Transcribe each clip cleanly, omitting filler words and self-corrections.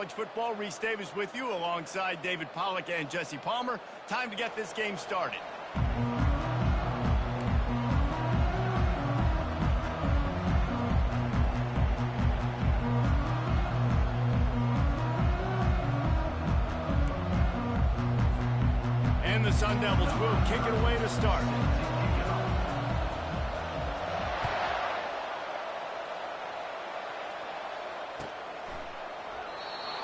college football. Reese Davis with you alongside David Pollack and Jesse Palmer. Time to get this game started. And the Sun Devils will kick it away to start.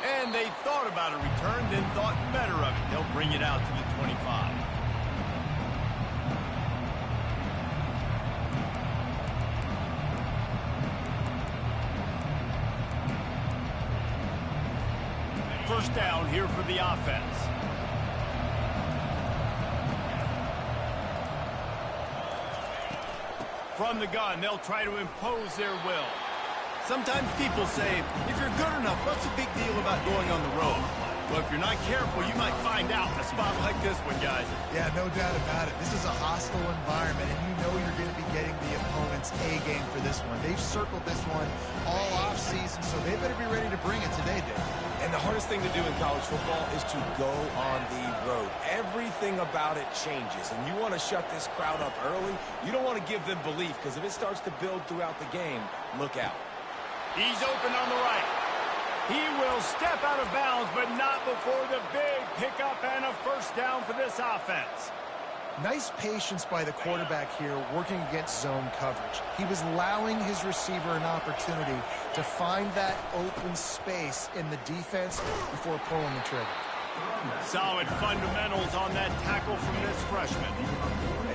And they thought about a return, then thought better of it. They'll bring it out to the 25. First down here for the offense. From the gun, they'll try to impose their will. Sometimes people say, if you're good enough, what's the big deal about going on the road? Well, if you're not careful, you might find out in a spot like this one, guys. Yeah, no doubt about it. This is a hostile environment, and you know you're going to be getting the opponent's A game for this one. They've circled this one all offseason, so they better be ready to bring it today, Dave. And the hardest thing to do in college football is to go on the road. Everything about it changes, and you want to shut this crowd up early. You don't want to give them belief, because if it starts to build throughout the game, look out. He's open on the right. He will step out of bounds, but not before the big pickup and a first down for this offense. Nice patience by the quarterback here working against zone coverage. He was allowing his receiver an opportunity to find that open space in the defense before pulling the trigger. Solid fundamentals on that tackle from this freshman.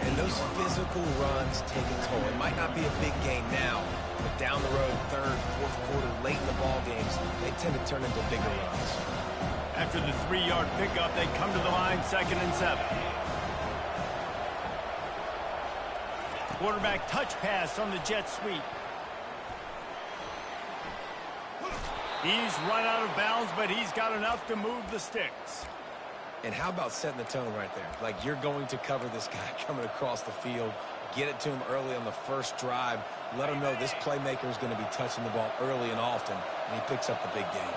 And those physical runs take a toll. It might not be a big game now, but down the road, third, fourth quarter, late in the ball games, they tend to turn into bigger runs. After the 3-yard pickup, they come to the line, 2nd and 7. Quarterback touch pass on the jet sweep. He's run out of bounds, but he's got enough to move the sticks. And how about setting the tone right there? Like, you're going to cover this guy coming across the field. Get it to him early on the first drive. Let him know this playmaker is going to be touching the ball early and often, and he picks up the big game.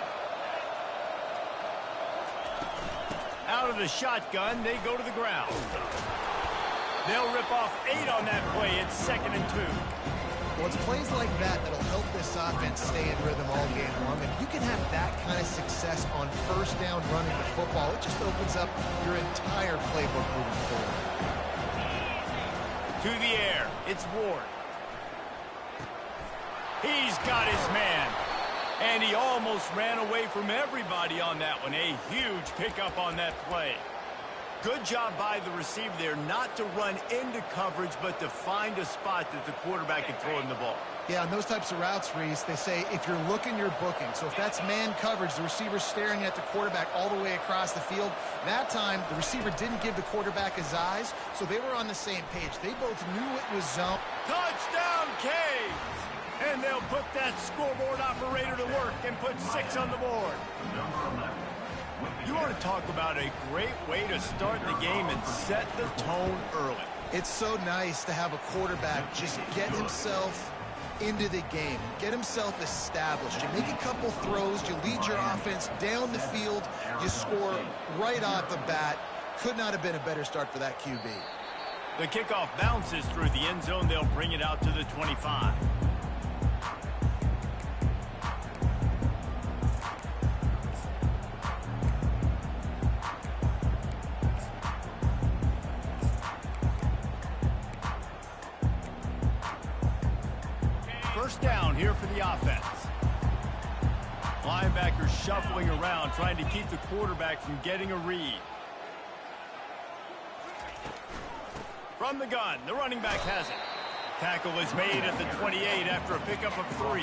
Out of the shotgun, they go to the ground. They'll rip off 8 on that play. It's 2nd and 2. Well, it's plays like that that'll help this offense stay in rhythm all game long. And you can have that kind of success on first down running the football. It just opens up your entire playbook moving forward. To the air, it's Ward. He's got his man. And he almost ran away from everybody on that one. A huge pickup on that play. Good job by the receiver there not to run into coverage, but to find a spot that the quarterback can throw him the ball. Yeah, on those types of routes, Reese, they say if you're looking, you're booking. So if that's man coverage, the receiver's staring at the quarterback all the way across the field. That time, the receiver didn't give the quarterback his eyes, so they were on the same page. They both knew it was zone. Touchdown, Canes! And they'll put that scoreboard operator to work and put 6 on the board. You want to talk about a great way to start the game and set the tone early. It's so nice to have a quarterback just get himself into the game, get himself established. You make a couple throws, you lead your offense down the field, you score right off the bat. Could not have been a better start for that QB. The kickoff bounces through the end zone. They'll bring it out to the 25. First down here for the offense. Linebackers shuffling around, trying to keep the quarterback from getting a read. From the gun, the running back has it. Tackle is made at the 28 after a pickup of 3.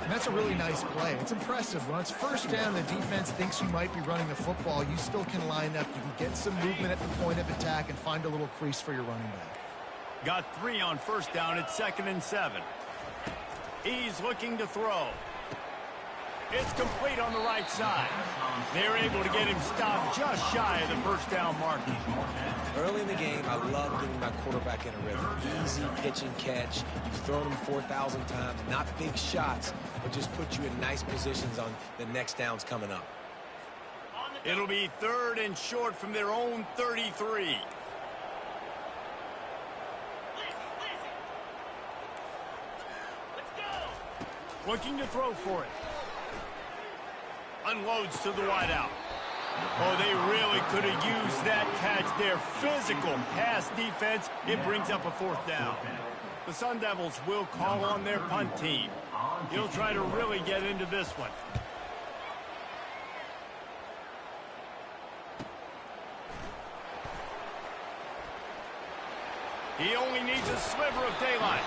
And that's a really nice play. It's impressive. When it's first down, the defense thinks you might be running the football. You still can line up. You can get some movement at the point of attack and find a little crease for your running back. Got 3 on first down. It's 2nd and 7. He's looking to throw. It's complete on the right side. They're able to get him stopped just shy of the first down marker. Early in the game, I love getting my quarterback in a rhythm. Easy pitch and catch. You've thrown him 4,000 times. Not big shots, but just put you in nice positions on the next downs coming up. It'll be 3rd and short from their own 33. Looking to throw for it. Unloads to the wideout. Oh, they really could have used that catch there. Physical pass defense. It brings up a 4th down. The Sun Devils will call on their punt team. He'll try to really get into this one. He only needs a sliver of daylight.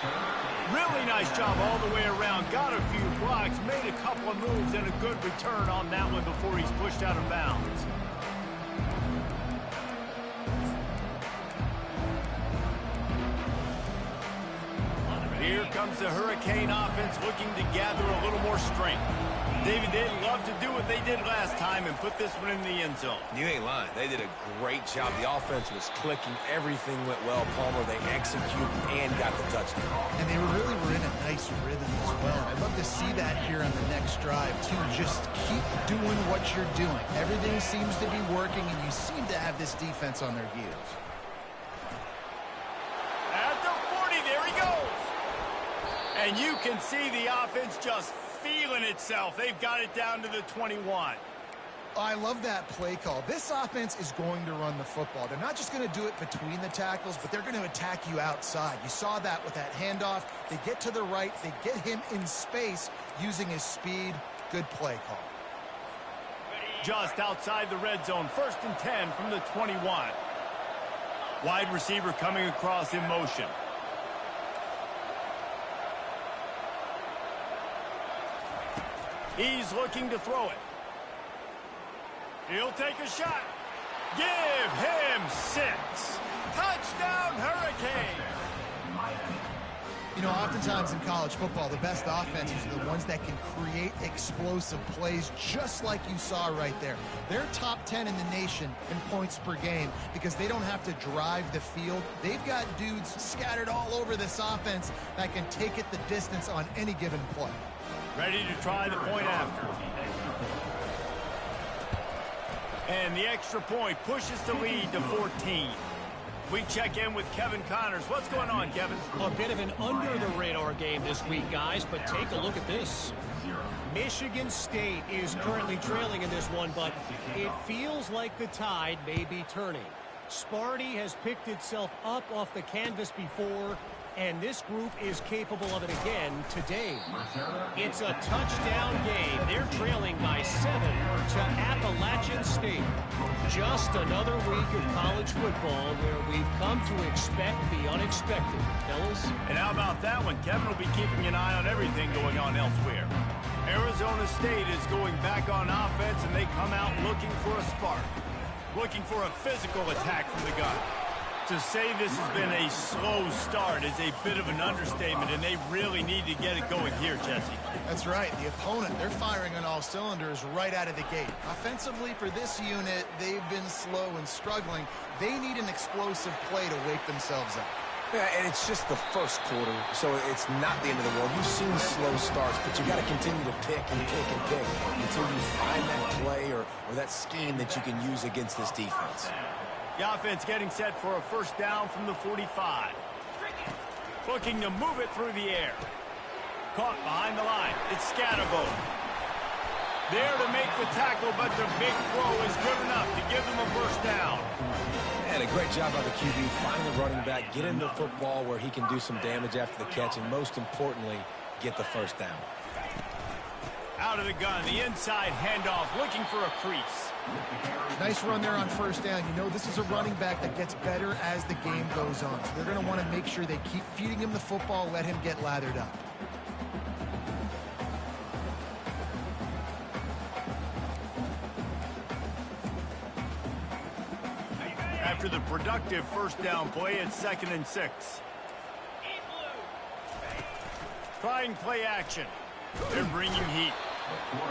Really nice job all the way around. Got a few blocks, made a couple of moves, and a good return on that one before he's pushed out of bounds. Here comes the Hurricane offense looking to gather a little more strength. David, they'd love to do what they did last time and put this one in the end zone. You ain't lying. They did a great job. The offense was clicking. Everything went well. Palmer, they executed and got the touchdown. And they really were in a nice rhythm as well. I'd love to see that here on the next drive, too. Just keep doing what you're doing. Everything seems to be working, and you seem to have this defense on their heels. At the 40, there he goes. And you can see the offense just feeling itself. They've got it down to the 21. I love that play call. This offense is going to run the football. They're not just going to do it between the tackles, but they're going to attack you outside. You saw that with that handoff. They get to the right. They get him in space using his speed. Good play call. Just outside the red zone. 1st and 10 from the 21. Wide receiver coming across in motion. He's looking to throw it. He'll take a shot. Give him 6. Touchdown, Hurricane. You know, oftentimes in college football, the best offenses are the ones that can create explosive plays, just like you saw right there. They're top 10 in the nation in points per game because they don't have to drive the field. They've got dudes scattered all over this offense that can take it the distance on any given play. Ready to try the point after. And the extra point pushes the lead to 14. We check in with Kevin Connors. What's going on, Kevin? A bit of an under-the-radar game this week, guys, but take a look at this. Michigan State is currently trailing in this one, but it feels like the tide may be turning. Sparty has picked itself up off the canvas before, and this group is capable of it again today. It's a touchdown game. They're trailing by 7 to Appalachian State. Just another week of college football where we've come to expect the unexpected, fellas. And how about that one? Kevin will be keeping an eye on everything going on elsewhere. Arizona State is going back on offense, and they come out looking for a spark. Looking for a physical attack from the gun. To say this has been a slow start is a bit of an understatement, and they really need to get it going here, Jesse. That's right. The opponent, they're firing on all cylinders right out of the gate. Offensively for this unit, they've been slow and struggling. They need an explosive play to wake themselves up. Yeah, and it's just the first quarter, so it's not the end of the world. You've seen slow starts, but you got to continue to pick and pick and pick until you find that play or that scheme that you can use against this defense. The offense getting set for a first down from the 45. Looking to move it through the air. Caught behind the line. It's Scatterbo. There to make the tackle, but the big throw is good enough to give them a first down. And a great job by the QB. Find the running back, get him the football where he can do some damage after the catch, and most importantly, get the first down. Out of the gun, the inside handoff, looking for a crease. Nice run there on first down. You know, this is a running back that gets better as the game goes on. So they're going to want to make sure they keep feeding him the football, let him get lathered up. After the productive first down play, it's 2nd and 6. Trying play action. They're bringing heat.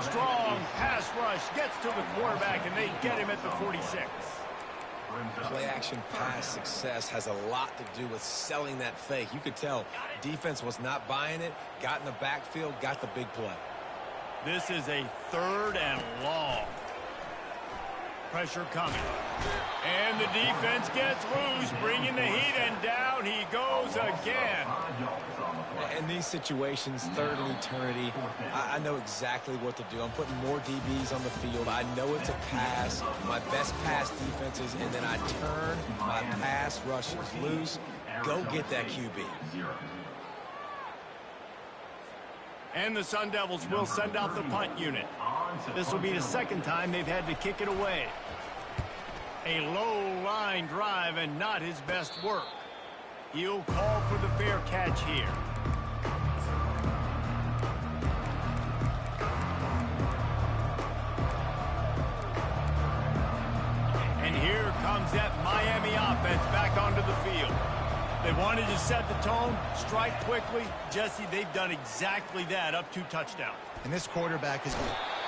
Strong pass rush gets to the quarterback, and they get him at the 46. Play-action pass success has a lot to do with selling that fake. You could tell defense was not buying it, got in the backfield, got the big play. This is a 3rd and long. Pressure coming. And the defense gets loose, bringing the heat, and down he goes again. In these situations, 3rd and eternity, I know exactly what to do. I'm putting more DBs on the field. I know it's a pass, my best pass defenses, and then I turn my pass rushes loose. Go get that QB. And the Sun Devils will send out the punt unit. This will be the 2nd time they've had to kick it away. A low line drive and not his best work. He'll call for the fair catch here. And here comes that Miami offense back onto the field. They wanted to set the tone, strike quickly. Jesse, they've done exactly that, up 2 touchdowns. And this quarterback is...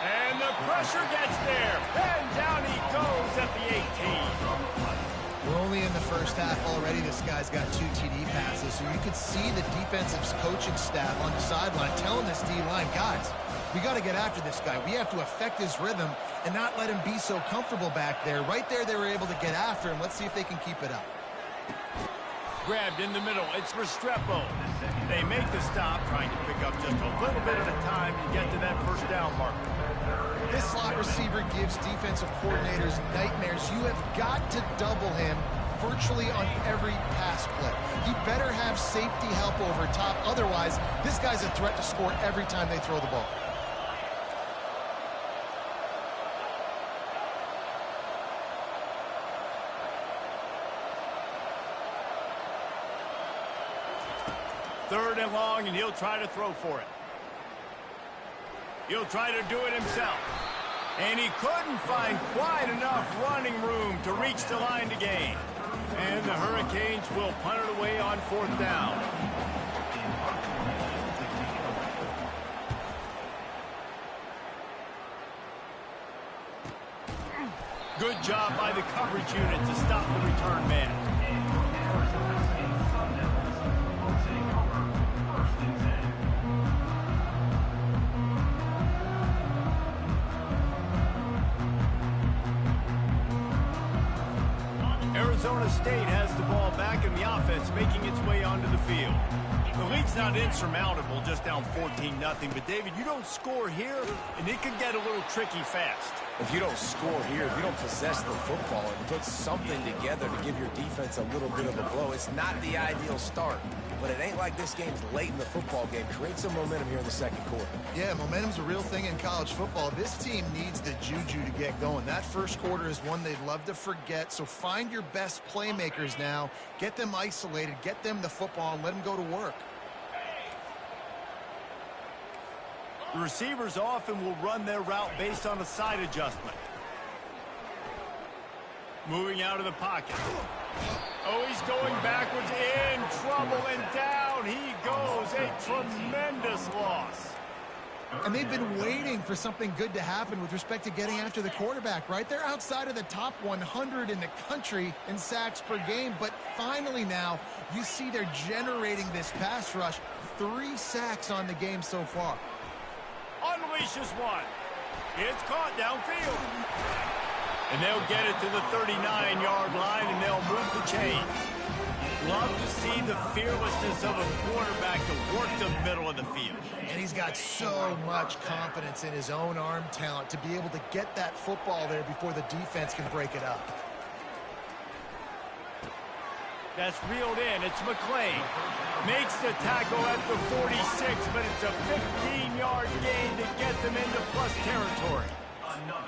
And the pressure gets there. And down he goes at the 18. We're only in the first half already. This guy's got 2 TD passes. So you could see the defensive coaching staff on the sideline telling this D-line, guys, we got to get after this guy. We have to affect his rhythm and not let him be so comfortable back there. Right there, they were able to get after him. Let's see if they can keep it up. Grabbed in the middle. It's Restrepo. They make the stop, trying to pick up just a little bit at a time to get to that 1st down marker. This slot receiver gives defensive coordinators nightmares. You have got to double him virtually on every pass play. He better have safety help over top. Otherwise, this guy's a threat to score every time they throw the ball. Third and long, and he'll try to throw for it. He'll try to do it himself. And he couldn't find quite enough running room to reach the line to gain. And the Hurricanes will punt it away on 4th down. Good job by the coverage unit to stop the return man. Arizona State has the ball back in the offense, making its way onto the field. The lead's not insurmountable, just down 14-0. But, David, you don't score here, and it can get a little tricky fast. If you don't score here, if you don't possess the football and put something together to give your defense a little bit of a blow, it's not the ideal start. But it ain't like this game's late in the football game. Create some momentum here in the 2nd quarter. Yeah, momentum's a real thing in college football. This team needs the juju to get going. That 1st quarter is one they'd love to forget. So find your best playmakers now. Get them isolated. Get them the football and let them go to work. The receivers often will run their route based on a side adjustment. Moving out of the pocket. Oh, he's going backwards, in trouble, and down he goes. A tremendous loss. And they've been waiting for something good to happen with respect to getting after the quarterback, right? They're outside of the top 100 in the country in sacks per game, but finally now you see they're generating this pass rush. 3 sacks on the game so far. Unleashes one. It's caught downfield. And they'll get it to the 39-yard line, and they'll move the chains. Love to see the fearlessness of a quarterback to work the middle of the field. And he's got so much confidence in his own arm talent to be able to get that football there before the defense can break it up. That's reeled in. It's McClain. Makes the tackle at the 46, but it's a 15-yard gain to get them into plus territory.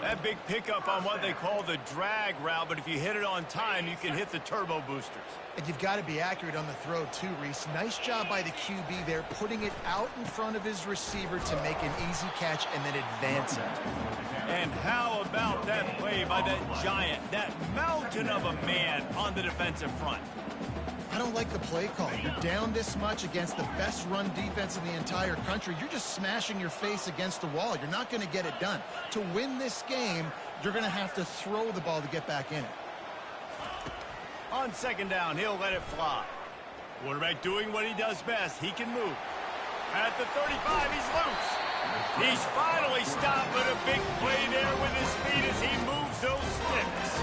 That big pickup on what they call the drag route, but if you hit it on time, you can hit the turbo boosters. And you've got to be accurate on the throw too, Reese. Nice job by the QB there, putting it out in front of his receiver to make an easy catch and then advance it. And how about that play by that giant, that mountain of a man on the defensive front? I don't like the play call. You're down this much against the best run defense in the entire country. You're just smashing your face against the wall. You're not going to get it done. To win this game, you're going to have to throw the ball to get back in it. On second down, he'll let it fly. Quarterback doing what he does best. He can move. At the 35, he's loose. He's finally stopped, but a big play there with his feet as he moves those sticks.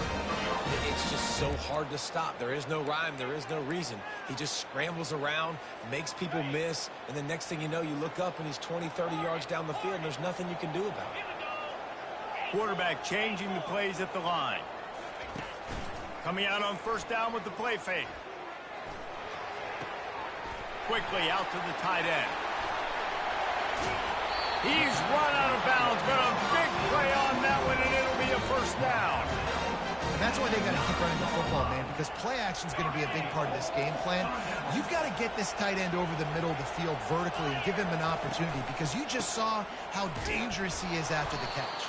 It's just so hard to stop. There is no rhyme. There is no reason. He just scrambles around, makes people miss, and the next thing you know, you look up and he's 20, 30 yards down the field, and there's nothing you can do about it. Quarterback changing the plays at the line. Coming out on first down with the play fake. Quickly out to the tight end. He's run out of bounds, but a big play on that one, and it'll be a first down. And that's why they got to keep running the football, man, because play action is going to be a big part of this game plan. You've got to get this tight end over the middle of the field vertically and give him an opportunity, because you just saw how dangerous he is after the catch.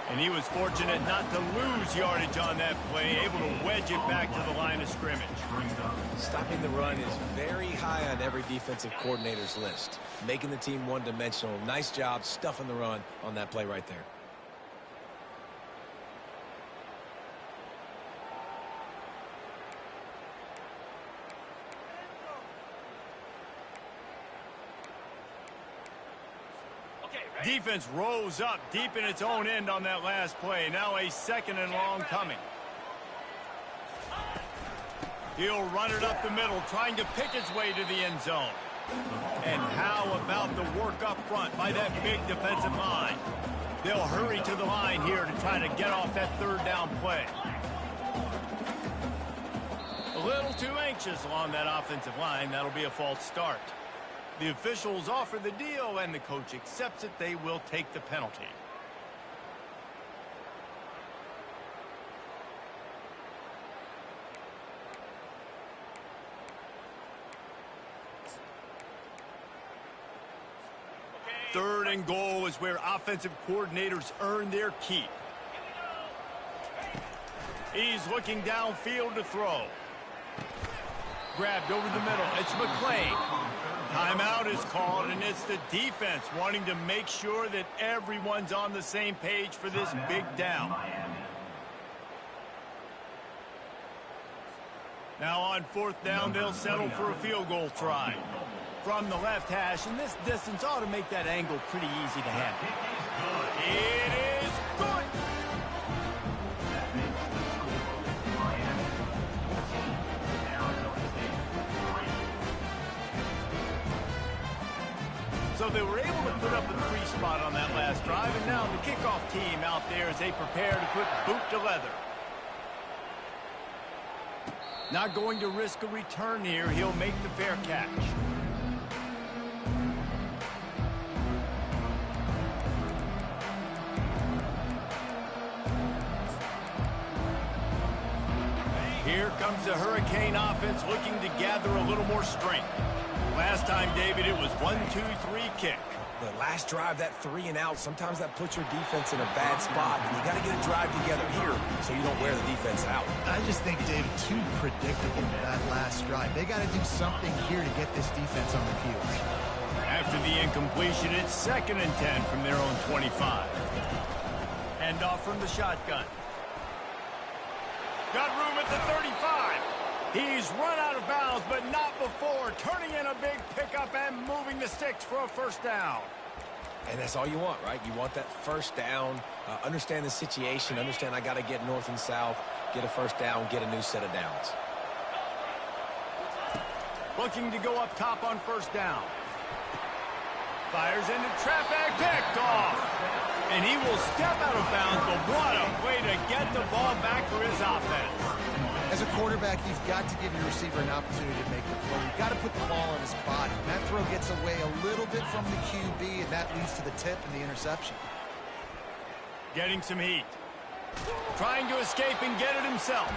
And he was fortunate not to lose yardage on that play, able to wedge it back to the line of scrimmage. Stopping the run is very high on every defensive coordinator's list. Making the team one-dimensional. Nice job stuffing the run on that play right there. Defense rose up deep in its own end on that last play. Now a second and long coming. He'll run it up the middle, trying to pick its way to the end zone. And how about the work up front by that big defensive line? They'll hurry to the line here to try to get off that third down play. A little too anxious along that offensive line. That'll be a false start. The officials offer the deal, and the coach accepts it. They will take the penalty. Third and goal is where offensive coordinators earn their keep. He's looking downfield to throw. Grabbed over the middle. It's McClain. Timeout is called, and it's the defense wanting to make sure that everyone's on the same page for this big down. Now on fourth down, they'll settle for a field goal try. From the left hash, and this distance ought to make that angle pretty easy to handle. It is good. So they were able to put up a 3 spot on that last drive, and now the kickoff team out there as they prepare to put boot to leather. Not going to risk a return here. He'll make the fair catch. Here comes the Hurricane offense looking to gather a little more strength. Last time, David, it was 1-2-3 kick. The last drive, that 3 and out, sometimes that puts your defense in a bad spot, and you got to get a drive together here so you don't wear the defense out. I just think, David, too predictable that last drive. They got to do something here to get this defense on their heels. After the incompletion, it's 2nd and 10 from their own 25. Hand off from the shotgun. Got room at the 35. He's run out of bounds, but not before turning in a big pickup and moving the sticks for a first down. And that's all you want, right? You want that first down, understand the situation, understand I got to get north and south, get a first down, get a new set of downs. Looking to go up top on first down. Fires into traffic, picked off. And he will step out of bounds, but what a way to get the ball back for his offense. As a quarterback, you've got to give your receiver an opportunity to make the play. You've got to put the ball on his body. And that throw gets away a little bit from the QB, and that leads to the tip and the interception. Getting some heat. Trying to escape and get it himself.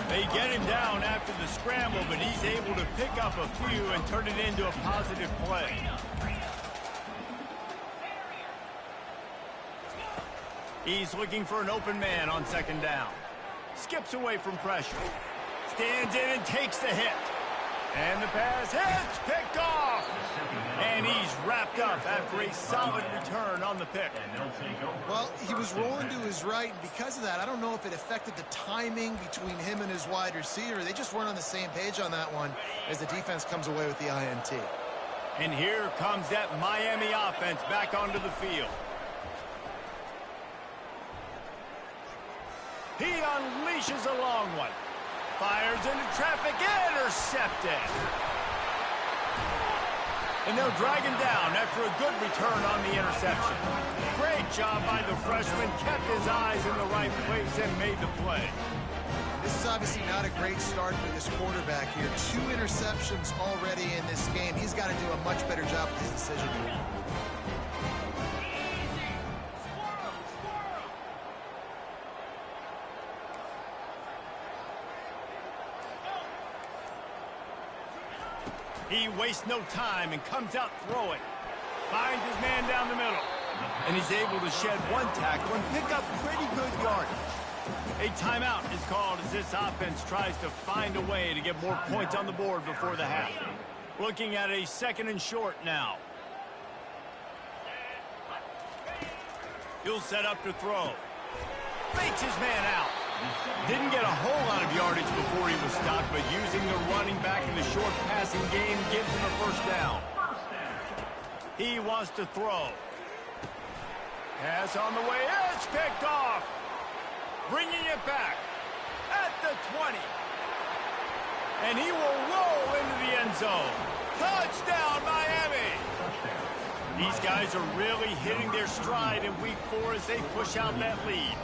They get him down after the scramble, but he's able to pick up a few and turn it into a positive play. He's looking for an open man on second down. Skips away from pressure. Stands in and takes the hit. And the pass hits, picked off. And he's wrapped up after a solid return on the pick. Well, he was rolling to his right, and because of that, I don't know if it affected the timing between him and his wide receiver. They just weren't on the same page on that one as the defense comes away with the INT. And here comes that Miami offense back onto the field. He unleashes a long one. Fires into traffic, intercepted. And they'll drag him down after a good return on the interception. Great job by the freshman, kept his eyes in the right place and made the play. This is obviously not a great start for this quarterback here. 2 interceptions already in this game. He's got to do a much better job with his decision. He wastes no time and comes out throwing. Finds his man down the middle. And he's able to shed one tackle and pick up pretty good yardage. A timeout is called as this offense tries to find a way to get more points on the board before the half. Looking at a 2nd and short now. He'll set up to throw. Fakes his man out. Didn't get a whole lot of yardage before he was stopped, but using the running back in the short passing game gives him a first down. He wants to throw. Pass on the way. It's picked off. Bringing it back at the 20. And he will roll into the end zone. Touchdown, Miami. These guys are really hitting their stride in week 4 as they push out that lead.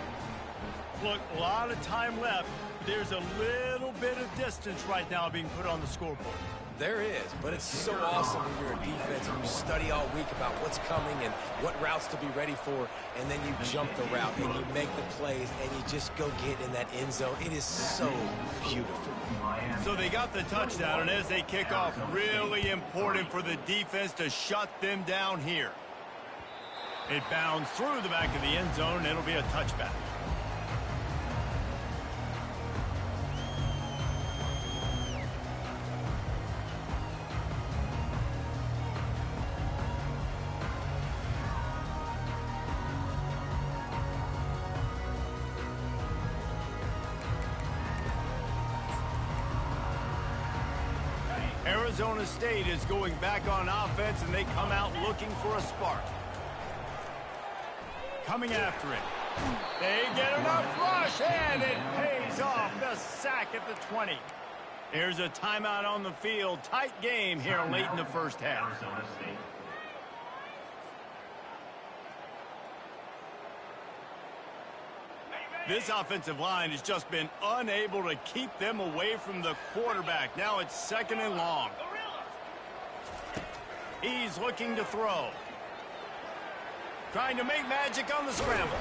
Look, a lot of time left. There's a little bit of distance right now being put on the scoreboard. There is, but it's so awesome when you're a defense and you study all week about what's coming and what routes to be ready for, and then you jump the route and you make the plays and you just go get in that end zone. It is so beautiful. So they got the touchdown, and as they kick off, really important for the defense to shut them down here. It bounds through the back of the end zone, and it'll be a touchback. Arizona State is going back on offense, and they come out looking for a spark. Coming after it. They get enough rush, and it pays off. The sack at the 20. Here's a timeout on the field. Tight game here late in the first half. This offensive line has just been unable to keep them away from the quarterback. Now it's 2nd and long. He's looking to throw. Trying to make magic on the scramble.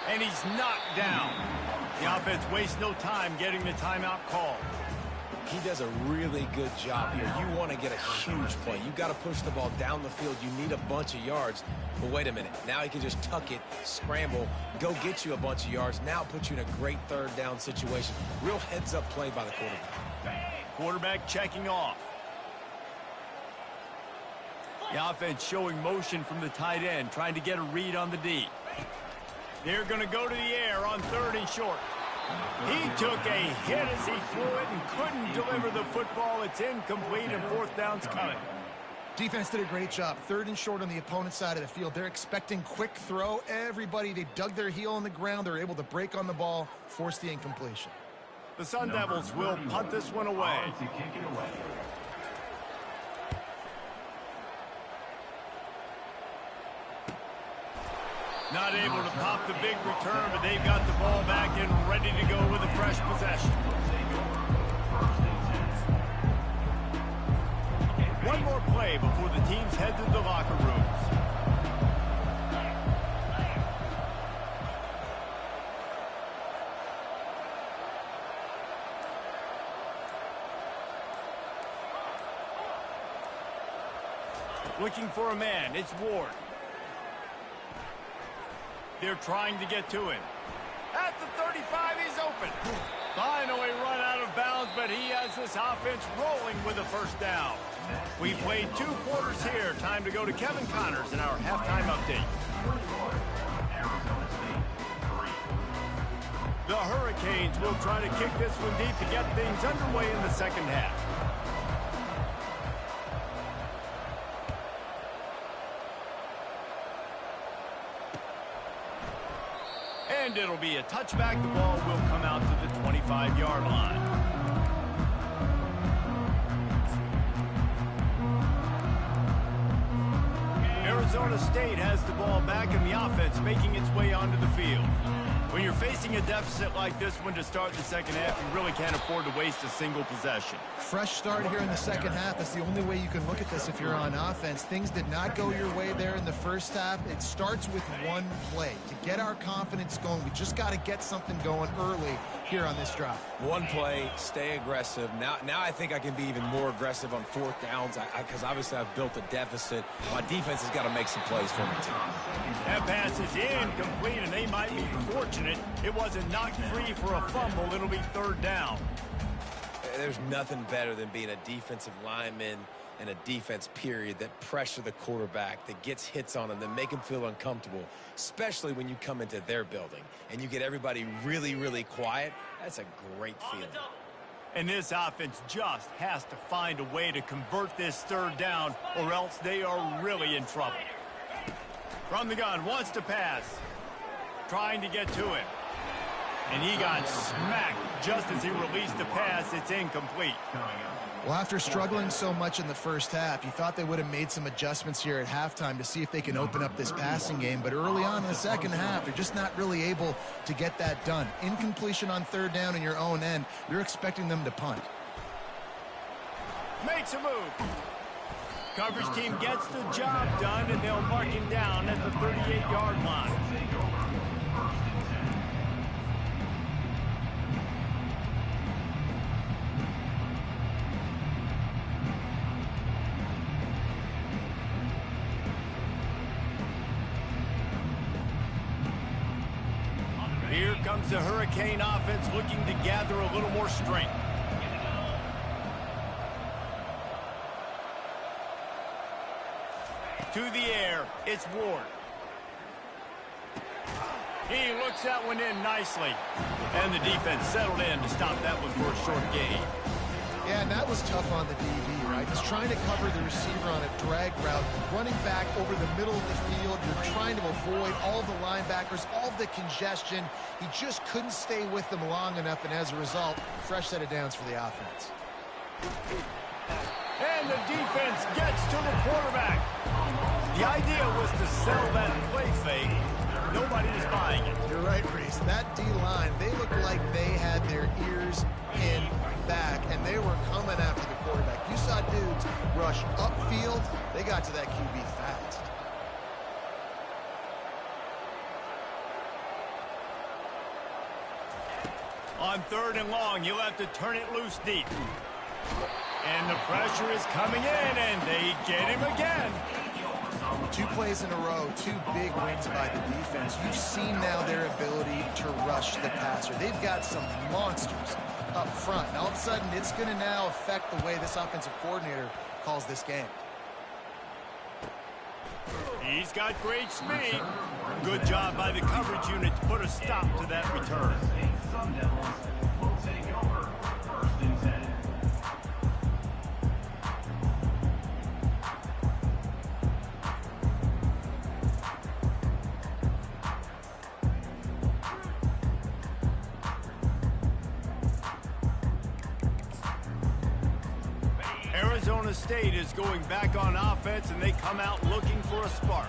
And he's knocked down. The offense wastes no time getting the timeout called. He does a really good job here. You want to get a huge play. You got to push the ball down the field. You need a bunch of yards. But wait a minute. Now he can just tuck it, scramble, go get you a bunch of yards. Now put you in a great 3rd down situation. Real heads-up play by the quarterback. Quarterback checking off. The offense showing motion from the tight end, trying to get a read on the D. They're going to go to the air on 3rd and short. He took a hit as he threw it and couldn't deliver the football. It's incomplete, and 4th down's coming. Defense did a great job. 3rd and short on the opponent's side of the field. They're expecting quick throw. Everybody, they dug their heel on the ground. They're able to break on the ball, force the incompletion. The Sun Devils will punt this one away. Not able to pop the big return, but they've got the ball back and ready to go with a fresh possession. One more play before the teams head to the locker rooms. Looking for a man, it's Ward. They're trying to get to him. At the 35, he's open. Finally run out of bounds, but he has this offense rolling with a first down. We played 2 quarters here. Time to go to Kevin Connors in our halftime update. The Hurricanes will try to kick this one deep to get things underway in the second half. And it'll be a touchback. The ball will come out to the 25-yard line. Arizona State has the ball back in the offense, making its way onto the field. When you're facing a deficit like this one to start the second half, you really can't afford to waste a single possession. Fresh start here in the second half. That's the only way you can look at this if you're on offense. Things did not go your way there in the first half. It starts with one play. To get our confidence going, we just got to get something going early here on this drive. One play, stay aggressive. Now I think I can be even more aggressive on 4th downs because obviously I've built a deficit. My defense has got to make some plays for me, too. That pass is incomplete, and they might be fortunate it wasn't knocked free for a fumble. It'll be 3rd down. There's nothing better than being a defensive lineman and a defense period that pressure the quarterback, that gets hits on him, that make him feel uncomfortable, especially when you come into their building and you get everybody really, really quiet. That's a great feeling. And this offense just has to find a way to convert this 3rd down, or else they are really in trouble. From the gun, wants to pass. Trying to get to him. And he got smacked just as he released the pass. It's incomplete. Well, after struggling so much in the first half, you thought they would have made some adjustments here at halftime to see if they can open up this passing game. But early on in the second half, they're just not really able to get that done. Incompletion on 3rd down in your own end, you're expecting them to punt. Makes a move. Coverage team gets the job done, and they'll mark him down at the 38-yard line. Here comes the Hurricane offense looking to gather a little more strength. To the air, it's Ward. He looks that one in nicely. And the defense settled in to stop that one for a short gain. Yeah, and that was tough on the DB, right? He's trying to cover the receiver on a drag route, running back over the middle of the field. You're trying to avoid all the linebackers, all the congestion. He just couldn't stay with them long enough, and as a result, fresh set of downs for the offense. And the defense gets to the quarterback. The idea was to sell that play fake. Nobody was buying it. You're right, Reese. That D-line, they looked like they had their ears in back, and they were coming after the quarterback. You saw dudes rush upfield. They got to that QB fast. On 3rd and long, you'll have to turn it loose deep. And the pressure is coming in, and they get him again. 2 plays in a row, 2 big wins by the defense. You've seen now their ability to rush the passer. They've got some monsters up front. And all of a sudden, it's going to now affect the way this offensive coordinator calls this game. He's got great speed. Good job by the coverage unit to put a stop to that return. Arizona State is going back on offense, and they come out looking for a spark.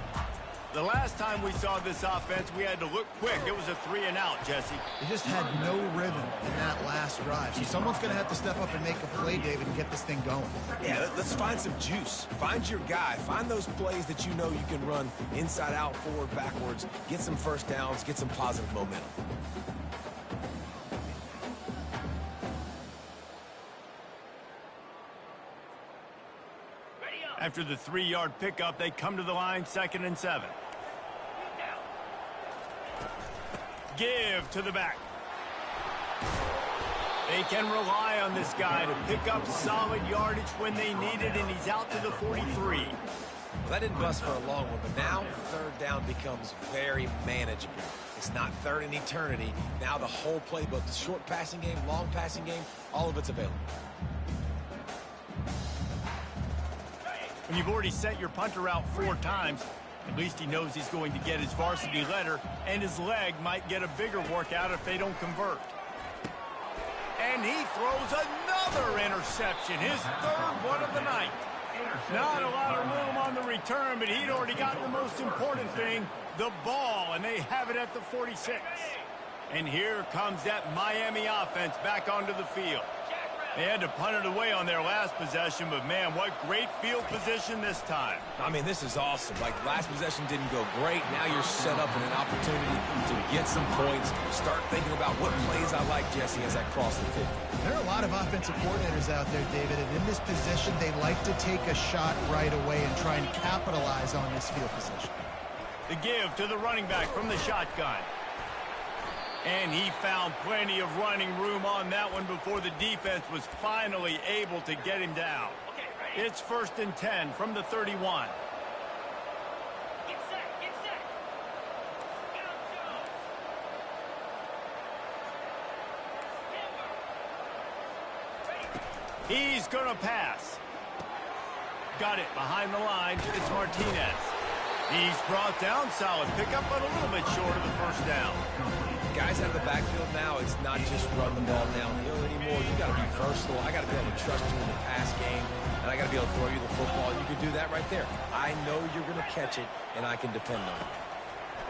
The last time we saw this offense, we had to look quick. It was a 3-and-out, Jesse. They just had no rhythm in that last drive. So someone's going to have to step up and make a play, David, and get this thing going. Yeah, let's find some juice. Find your guy. Find those plays that you know you can run inside out, forward, backwards. Get some first downs. Get some positive momentum. After the 3-yard pickup, they come to the line, 2nd and 7. Give to the back. They can rely on this guy to pick up solid yardage when they need it, and he's out to the 43. Well, that didn't bust for a long one, but now third down becomes very manageable. It's not third in eternity. Now the whole playbook, the short passing game, long passing game, all of it's available. When you've already sent your punter out 4 times, at least he knows he's going to get his varsity letter, and his leg might get a bigger workout if they don't convert. And he throws another interception, his 3rd one of the night. Not a lot of room on the return, but he'd already got the most important thing, the ball, and they have it at the 46. And here comes that Miami offense back onto the field. They had to punt it away on their last possession, but man, what great field position this time. I mean, this is awesome. Like, last possession didn't go great. Now you're set up in an opportunity to get some points. Start thinking about what plays I like, Jesse, as I cross the 50. There are a lot of offensive coordinators out there, David, and in this position, they like to take a shot right away and try and capitalize on this field position. The give to the running back from the shotgun. And he found plenty of running room on that one before the defense was finally able to get him down. It's 1st and 10 from the 31. He's going to pass. Got it behind the line. It's Martinez. He's brought down, solid pickup, but a little bit short of the 1st down. Guys out of the backfield now, it's not just run the ball downhill anymore. You got to be versatile. I got to be able to trust you in the pass game, and I got to be able to throw you the football. You can do that right there. I know you're going to catch it, and I can depend on it.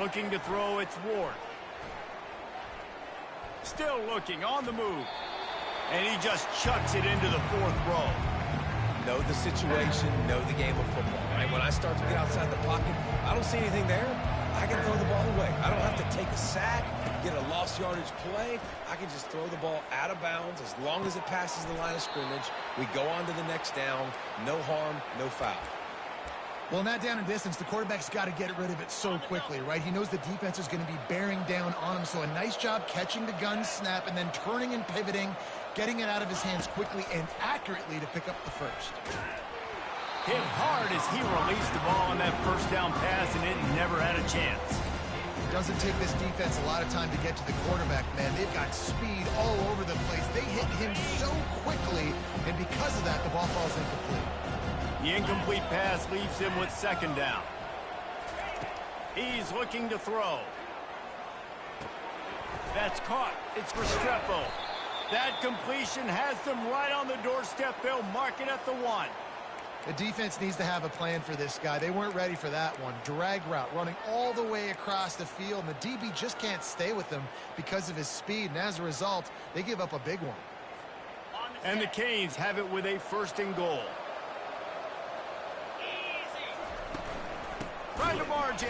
Looking to throw, it's Ward. Still looking, on the move. And he just chucks it into the 4th row. Know the situation, know the game of football. Right? When I start to get outside the pocket, I don't see anything there. I can throw the ball away. I don't have to take a sack, get a lost yardage play. I can just throw the ball out of bounds as long as it passes the line of scrimmage. We go on to the next down. No harm, no foul. Well, in that down and distance, the quarterback's got to get rid of it so quickly, right? He knows the defense is going to be bearing down on him, so a nice job catching the gun snap and then turning and pivoting, getting it out of his hands quickly and accurately to pick up the 1st. Hit hard as he released the ball on that 1st down pass, and it never had a chance. It doesn't take this defense a lot of time to get to the quarterback, man. They've got speed all over the place. They hit him so quickly, and because of that, the ball falls incomplete. The incomplete pass leaves him with 2nd down. He's looking to throw. That's caught. It's Restrepo. That completion has them right on the doorstep. They'll mark it at the 1. The defense needs to have a plan for this guy. They weren't ready for that one. Drag route running all the way across the field, and the DB just can't stay with him because of his speed, and as a result, they give up a big one. And the Canes have it with a 1st and goal. Trying to barge in.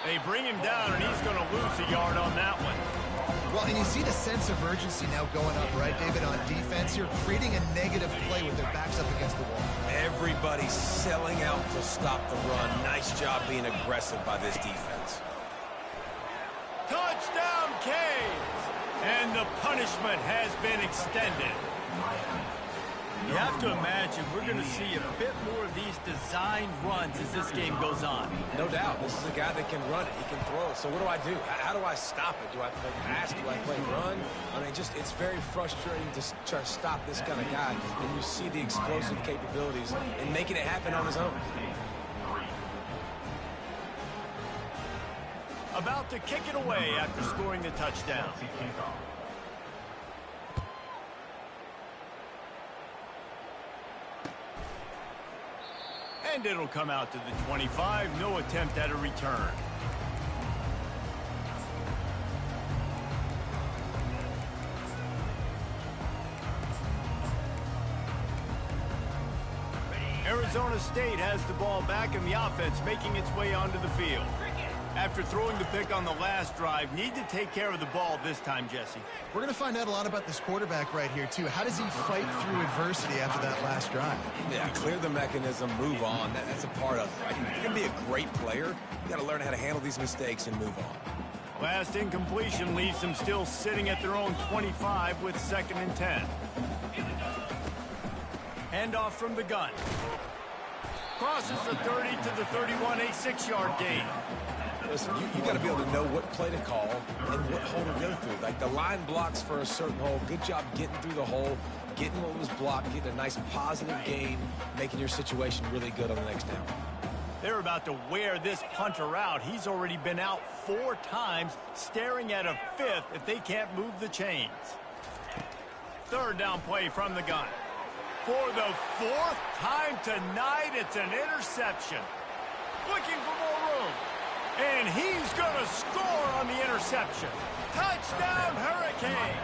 They bring him down, and he's going to lose a yard on that one. Well, and you see the sense of urgency now going up, right, David, on defense here, creating a negative play with their backs up against the wall. Everybody's selling out to stop the run. Nice job being aggressive by this defense. Touchdown, Canes! And the punishment has been extended. You have to imagine we're going to see a bit more of these designed runs as this game goes on. No doubt. This is a guy that can run it. He can throw it. So what do I do? How do I stop it? Do I play pass? Do I play run? I mean, just it's very frustrating to try to stop this kind of guy. And you see the explosive capabilities and making it happen on his own. About to kick it away after scoring the touchdown. And it'll come out to the 25. No attempt at a return. Arizona State has the ball back, and the offense making its way onto the field. After throwing the pick on the last drive, need to take care of the ball this time, Jesse. We're going to find out a lot about this quarterback right here, too. How does he fight through adversity after that last drive? Yeah, clear the mechanism, move on. That's a part of it, right? If you're going to be a great player, you got to learn how to handle these mistakes and move on. Last incompletion leaves them still sitting at their own 25 with 2nd and 10. Handoff from the gun. Crosses the 30 to the 31, a 6-yard gain. Listen, you got to be able to know what play to call and what hole to go through. Like the line blocks for a certain hole. Good job getting through the hole, getting what was blocked, getting a nice positive gain, making your situation really good on the next down. They're about to wear this punter out. He's already been out 4 times, staring at a 5th if they can't move the chains. 3rd down play from the gun. For the 4th time tonight, it's an interception. Looking for more room. And he's going to score on the interception. Touchdown, Hurricane!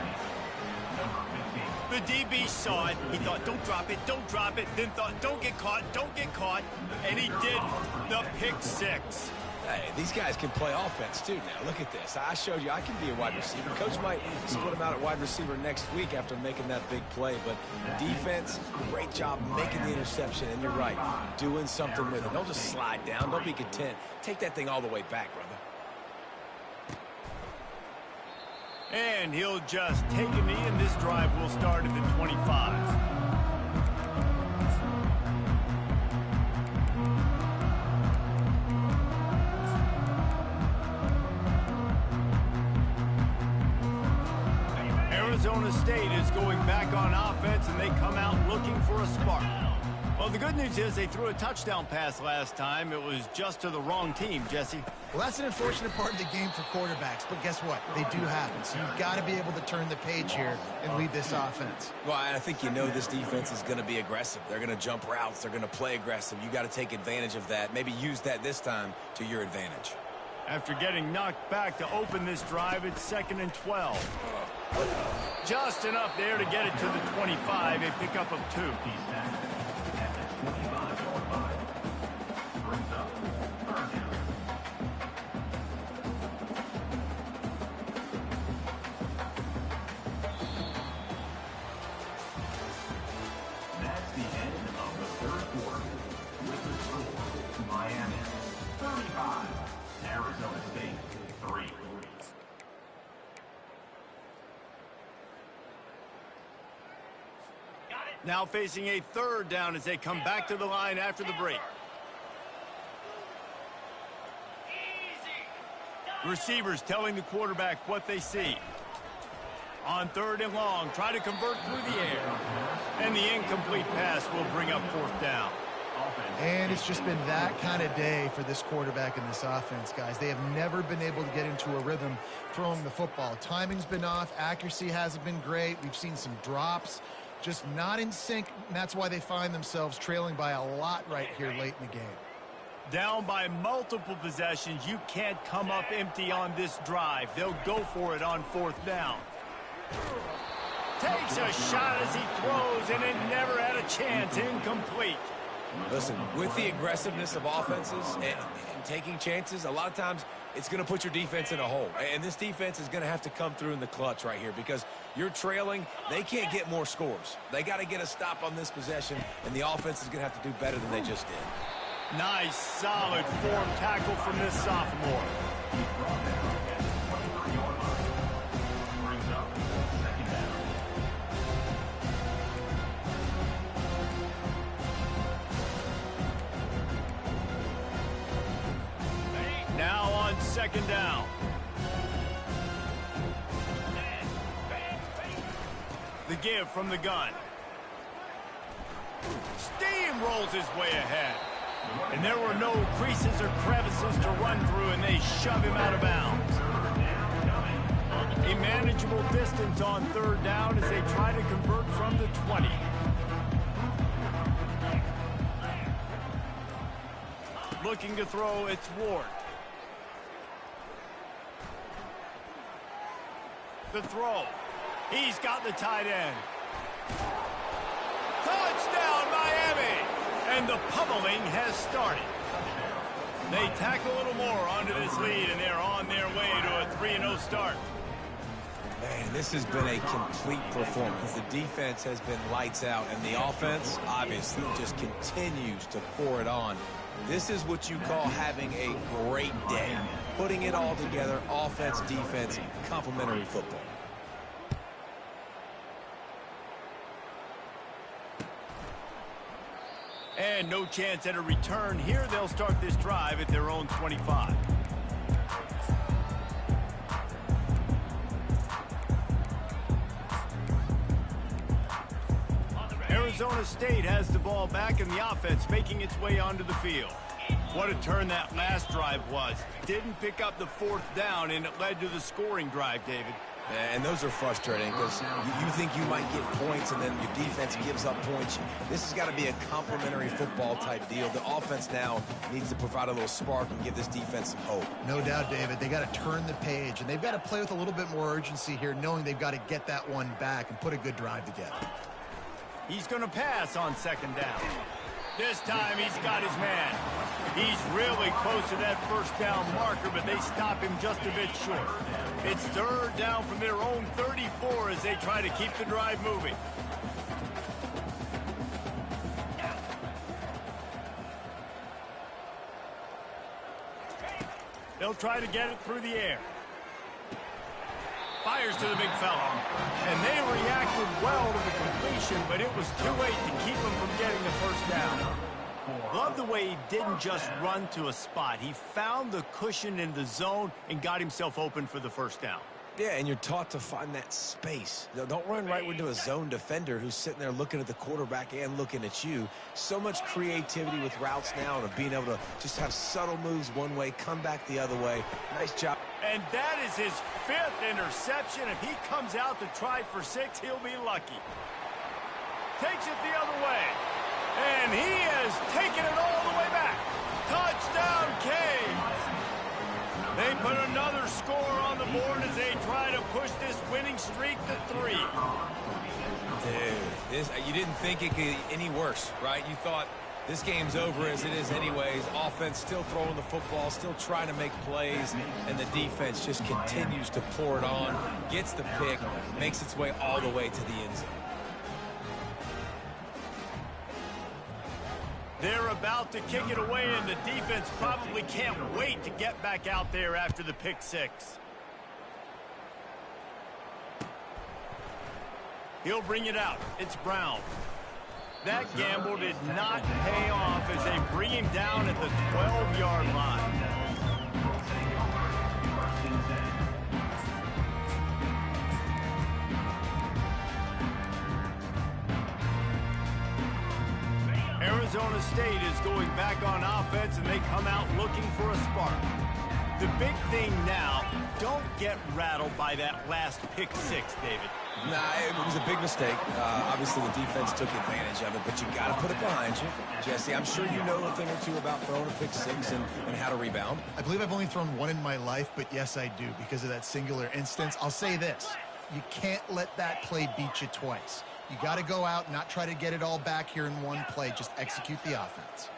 The DB saw it. He thought, don't drop it, don't drop it. Then thought, don't get caught, don't get caught. And he did the pick 6. Hey, these guys can play offense, too, now. Look at this. I showed you I can be a wide receiver. Coach might split him out at wide receiver next week after making that big play. But defense, great job making the interception. And you're right, doing something with it. Don't just slide down. Don't be content. Take that thing all the way back, brother. And he'll just take a knee, and this drive will start at the 25. Arizona State is going back on offense, and they come out looking for a spark. Well, the good news is they threw a touchdown pass last time. It was just to the wrong team, Jesse. Well, that's an unfortunate part of the game for quarterbacks, but guess what? They do happen, so you've got to be able to turn the page here and lead this offense. Well, I think you know this defense is going to be aggressive. They're going to jump routes. They're going to play aggressive. You got to take advantage of that. Maybe use that this time to your advantage. After getting knocked back to open this drive, it's 2nd and 12. Just enough there to get it to the 25, a pickup of 2. That's the end of the 3rd quarter. With the score, Miami 35, Arizona State 3. Now facing a 3rd down as they come back to the line after the break. Receivers telling the quarterback what they see. On 3rd and long, try to convert through the air. And the incomplete pass will bring up 4th down. And it's just been that kind of day for this quarterback and this offense, guys. They have never been able to get into a rhythm throwing the football. Timing's been off. Accuracy hasn't been great. We've seen some drops. Just not in sync, and that's why they find themselves trailing by a lot right here late in the game. Down by multiple possessions, you can't come up empty on this drive. They'll go for it on 4th down. Takes a shot as he throws, and it never had a chance. Incomplete. Listen, with the aggressiveness of offenses and taking chances, a lot of times it's going to put your defense in a hole. And this defense is going to have to come through in the clutch right here because you're trailing. They can't get more scores. They got to get a stop on this possession, and the offense is going to have to do better than they just did. Nice, solid form tackle from this sophomore. Now on 2nd down. The give from the gun. Steamrolls his way ahead. And there were no creases or crevices to run through, and they shove him out of bounds. A manageable distance on 3rd down as they try to convert from the 20. Looking to throw, it's Ward. The throw. He's got the tight end. Touchdown, Miami! And the pummeling has started. They tack a little more onto this lead, and they're on their way to a 3-0 start. Man, this has been a complete performance. The defense has been lights out, and the offense, obviously, just continues to pour it on. This is what you call having a great day. putting it all together, offense, defense, complementary football. And no chance at a return here. They'll start this drive at their own 25. Arizona State has the ball back in the offense, making its way onto the field. What a turn that last drive was. Didn't pick up the fourth down, and it led to the scoring drive, David. And those are frustrating because you think you might get points and then your defense gives up points. This has got to be a complementary football type deal. The offense now needs to provide a little spark and give this defense some hope. No doubt, David. They got to turn the page, and they've got to play with a little bit more urgency here, knowing they've got to get that one back and put a good drive together. He's going to pass on second down. This time he's got his man. He's really close to that first down marker, but they stop him just a bit short. It's third down from their own 34 as they try to keep the drive moving. They'll try to get it through the air. Fires to the big fella. And they reacted well to the completion, but it was too late to keep him from getting the first down. Love the way he didn't just run to a spot. He found the cushion in the zone and got himself open for the first down. Yeah, and you're taught to find that space. Don't run right into a zone defender who's sitting there looking at the quarterback and looking at you. So much creativity with routes now and being able to just have subtle moves one way, come back the other way. Nice job. And that is his 5th interception. If he comes out to try for 6, he'll be lucky. Takes it the other way. And he has taken it all the way back. Touchdown, Canes. They put another score on the board as they try to push this winning streak to 3. Dude, you didn't think it could get any worse, right? You thought this game's over as it is anyways. Offense still throwing the football, still trying to make plays, and the defense just continues to pour it on, gets the pick, makes its way all the way to the end zone. They're about to kick it away, and the defense probably can't wait to get back out there after the pick 6. He'll bring it out. It's Brown. That gamble did not pay off as they bring him down at the 12-yard line. Arizona State is going back on offense, and they come out looking for a spark. The big thing now, don't get rattled by that last pick 6, David. Nah, it was a big mistake. Obviously, the defense took advantage of it, but you got to put it behind you. Jesse, I'm sure you know a thing or two about throwing a pick 6 and how to rebound. I believe I've only thrown one in my life, but yes, I do because of that singular instance. I'll say this. You can't let that play beat you twice. You got to go out and not try to get it all back here in one play. Just execute the offense.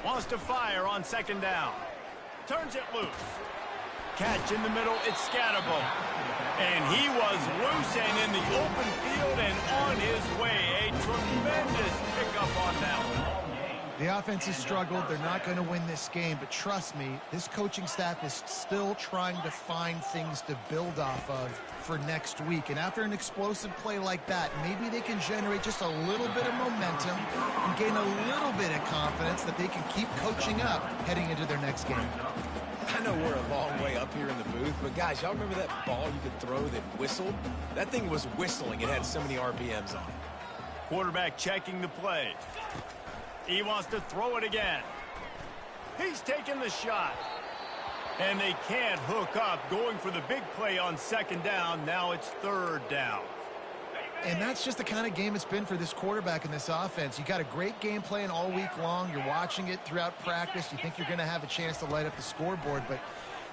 Wants to fire on second down. Turns it loose. Catch in the middle. It's Scatterbo. And he was loose and in the open field and on his way. A tremendous pickup on that one. The offense has struggled. They're not going to win this game, but trust me, this coaching staff is still trying to find things to build off of for next week. And after an explosive play like that, maybe they can generate just a little bit of momentum and gain a little bit of confidence that they can keep coaching up heading into their next game. I know we're a long way up here in the booth, but guys, y'all remember that ball you could throw that whistled? That thing was whistling. It had so many RPMs on it. Quarterback checking the play. He wants to throw it again. He's taking the shot. And they can't hook up, going for the big play on second down. Now it's third down. And that's just the kind of game it's been for this quarterback in this offense. You got a great game plan all week long. You're watching it throughout practice. You think you're going to have a chance to light up the scoreboard, but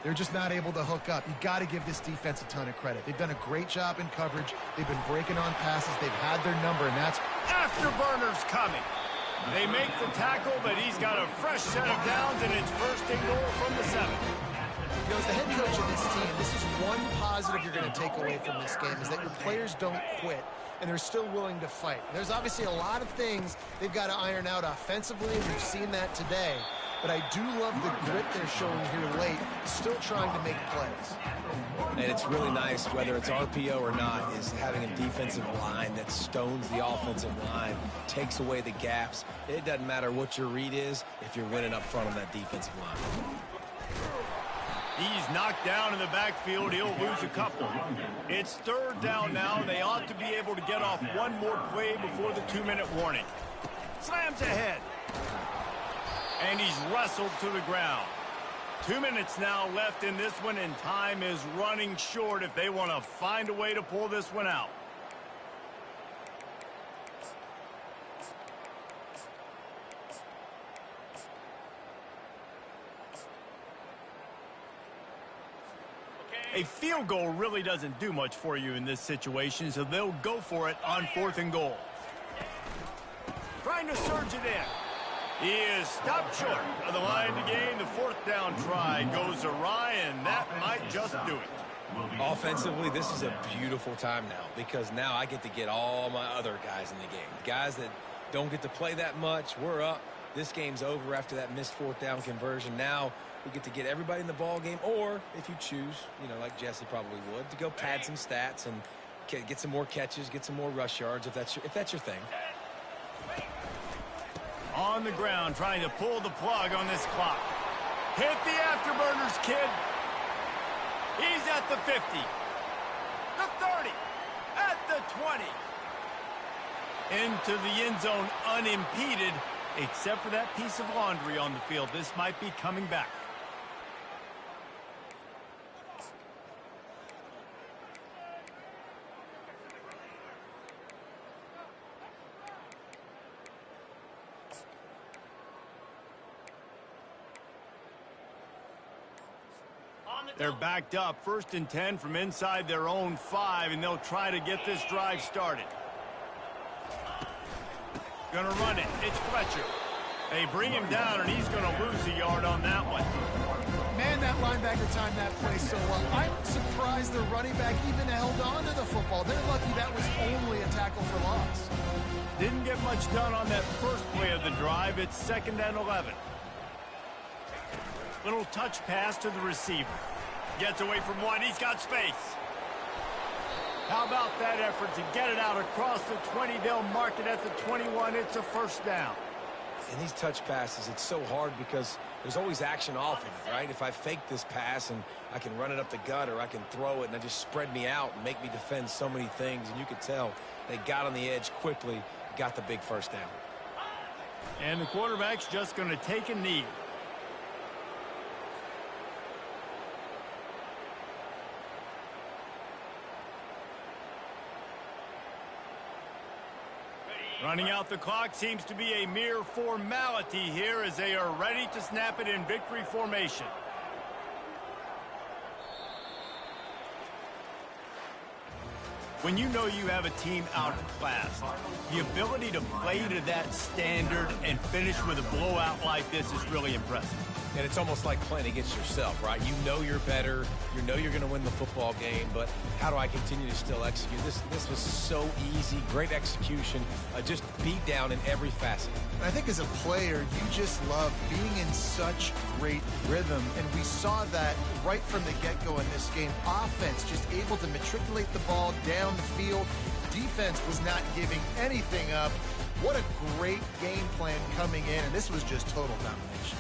they're just not able to hook up. You got to give this defense a ton of credit. They've done a great job in coverage. They've been breaking on passes. They've had their number, and that's afterburners coming. They make the tackle, but he's got a fresh set of downs, and it's first and goal from the 7. You know, as the head coach of this team, this is one positive you're going to take away from this game, is that your players don't quit, and they're still willing to fight. There's obviously a lot of things they've got to iron out offensively, and we've seen that today. but I do love the grit they're showing here late, still trying to make plays. And it's really nice, whether it's RPO or not, is having a defensive line that stones the offensive line, takes away the gaps. It doesn't matter what your read is if you're winning up front on that defensive line. He's knocked down in the backfield. He'll lose a couple. It's third down now. They ought to be able to get off one more play before the 2-minute warning. Slams ahead. And he's wrestled to the ground. 2 minutes now left in this one, and time is running short if they want to find a way to pull this one out. A field goal really doesn't do much for you in this situation, so they'll go for it on 4th and goal. Trying to surge it in. He is stopped short of the line to gain. The 4th down try goes awry, and that might just do it. Offensively, this is a beautiful time now because now I get to get all my other guys in the game. Guys that don't get to play that much, we're up. This game's over after that missed 4th down conversion. Now we get to get everybody in the ball game, or if you choose, like Jesse probably would, to go pad some stats and get some more catches, get some more rush yards if that's your thing. On the ground, trying to pull the plug on this clock. Hit the afterburners, kid. He's at the 50, the 30, at the 20. Into the end zone unimpeded, except for that piece of laundry on the field. This might be coming back. They're backed up, 1st and 10 from inside their own 5, and they'll try to get this drive started. Gonna run it. It's Fletcher. They bring him down, and he's gonna lose a yard on that one. Man, that linebacker timed that play so well. I'm surprised the running back even held on to the football. They're lucky that was only a tackle for loss. Didn't get much done on that first play of the drive. It's 2nd and 11. Little touch pass to the receiver. Gets away from one. He's got space. How about that effort to get it out across the 20? They'll mark it at the 21. It's a 1st down. In these touch passes, it's so hard because there's always action off of it, right? If I fake this pass and I can run it up the gut, or I can throw it and I just spread me out and make me defend so many things, and you could tell they got on the edge quickly, got the big 1st down. And the quarterback's just going to take a knee. Running out the clock seems to be a mere formality here as they are ready to snap it in victory formation. When you know you have a team outclassed, the ability to play to that standard and finish with a blowout like this is really impressive. And it's almost like playing against yourself, right? You know you're better. You know you're going to win the football game, but how do I continue to still execute? This was so easy, great execution, just beat down in every facet. And I think as a player, you just love being in such great rhythm, and we saw that right from the get-go in this game. Offense just able to matriculate the ball down the field. Defense was not giving anything up. What a great game plan coming in, and this was just total domination.